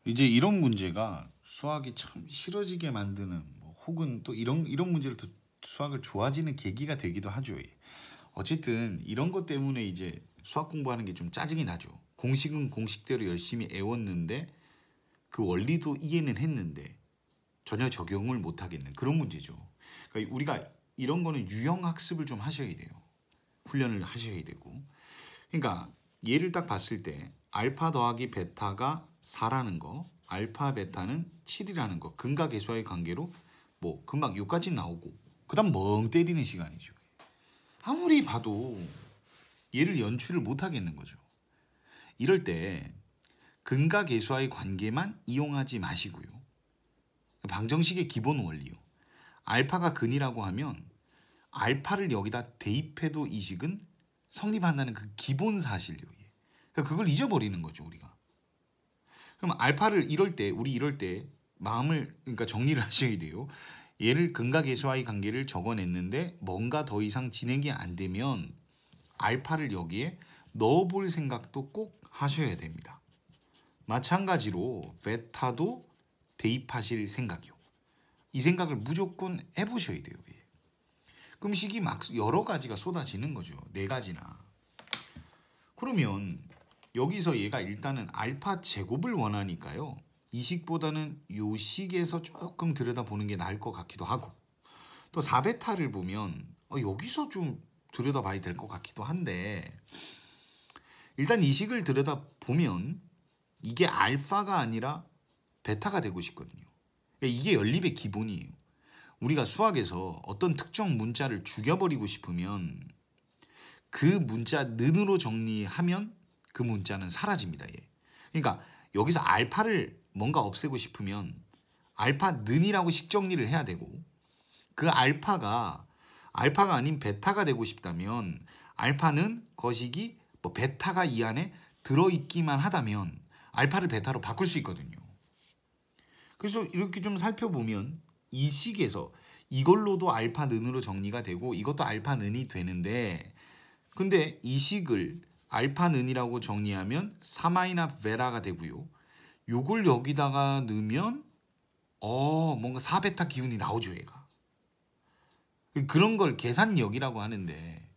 이제 이런 문제가 수학이 참 싫어지게 만드는 혹은 또 이런 문제를 또 수학을 좋아지는 계기가 되기도 하죠. 예. 어쨌든 이런 것 때문에 이제 수학 공부하는 게 좀 짜증이 나죠. 공식은 공식대로 열심히 애웠는데 그 원리도 이해는 했는데 전혀 적용을 못 하겠는 그런 문제죠. 그러니까 우리가 이런 거는 유형 학습을 좀 하셔야 돼요. 훈련을 하셔야 되고. 그러니까 얘를 딱 봤을 때 알파 더하기 베타가 4라는 거, 알파 베타는 7이라는 거, 근과 계수와의 관계로 뭐 금방 요까지 나오고 그다음 멍 때리는 시간이죠. 아무리 봐도 얘를 연출을 못 하겠는 거죠. 이럴 때 근과 계수와의 관계만 이용하지 마시고요. 방정식의 기본 원리요. 알파가 근이라고 하면 알파를 여기다 대입해도 이 식은 성립한다는 그 기본 사실이요. 그러니까 그걸 잊어버리는 거죠, 우리가. 그럼 알파를 이럴 때 마음을 그러니까 정리를 하셔야 돼요. 얘를 근과 계수와의 관계를 적어냈는데 뭔가 더 이상 진행이 안 되면 알파를 여기에 넣어볼 생각도 꼭 하셔야 됩니다. 마찬가지로 베타도 대입하실 생각이요. 이 생각을 무조건 해보셔야 돼요. 그럼 식이 막 여러 가지가 쏟아지는 거죠. 4가지나. 그러면 여기서 얘가 일단은 알파 제곱을 원하니까요. 이 식보다는 요 식에서 조금 들여다보는 게 나을 것 같기도 하고 또 4베타를 보면 여기서 좀 들여다봐야 될 것 같기도 한데 일단 이 식을 들여다보면 이게 알파가 아니라 베타가 되고 싶거든요. 그러니까 이게 연립의 기본이에요. 우리가 수학에서 어떤 특정 문자를 죽여버리고 싶으면 그 문자 는으로 정리하면 그 문자는 사라집니다. 얘. 그러니까 여기서 알파를 뭔가 없애고 싶으면 알파 는이라고 식 정리를 해야 되고 그 알파가 아닌 베타가 되고 싶다면 알파는 거식이 뭐 베타가 이 안에 들어있기만 하다면 알파를 베타로 바꿀 수 있거든요. 그래서 이렇게 좀 살펴보면 이 식에서 이걸로도 알파 는으로 정리가 되고 이것도 알파 는이 되는데 근데 이 식을 알파 는이라고 정리하면 4마이나 베라가 되고요. 요걸 여기다가 넣으면 뭔가 4베타 기운이 나오죠, 얘가. 그런 걸 계산력이라고 하는데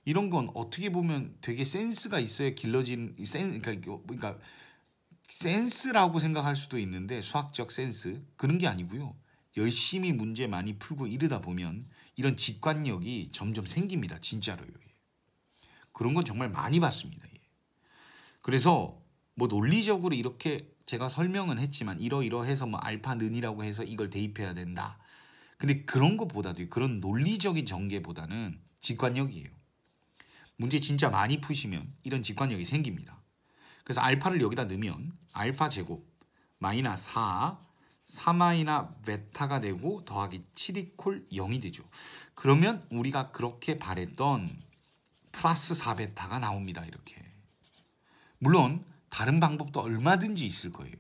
이런 건 어떻게 보면 되게 센스가 있어야 길러진 그러니까 센스라고 생각할 수도 있는데 수학적 센스 그런 게 아니고요. 열심히 문제 많이 풀고 이러다 보면 이런 직관력이 점점 생깁니다. 진짜로요. 그런 건 정말 많이 봤습니다. 그래서 뭐 논리적으로 이렇게 제가 설명은 했지만 이러이러해서 뭐 알파 는이라고 해서 이걸 대입해야 된다. 근데 그런 것보다도 그런 논리적인 전개보다는 직관력이에요. 문제 진짜 많이 푸시면 이런 직관력이 생깁니다. 그래서 알파를 여기다 넣으면 알파 제곱 마이너 4마이너 베타가 되고 더하기 7이퀄 0이 되죠. 그러면 우리가 그렇게 바랬던 플러스 4베타가 나옵니다. 이렇게. 물론 다른 방법도 얼마든지 있을 거예요.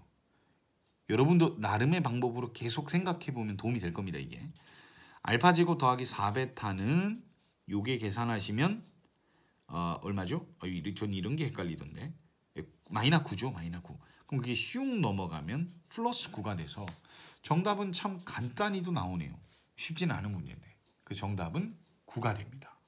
여러분도 나름의 방법으로 계속 생각해보면 도움이 될 겁니다. 이게. 알파 제곱 더하기 4베타는 요게 계산하시면 얼마죠? 전 이런 게 헷갈리던데. 마이너 9죠. 마이너 9. 그럼 그게 슝 넘어가면 플러스 9가 돼서 정답은 참 간단히도 나오네요. 쉽지는 않은 문제인데 그 정답은 9가 됩니다.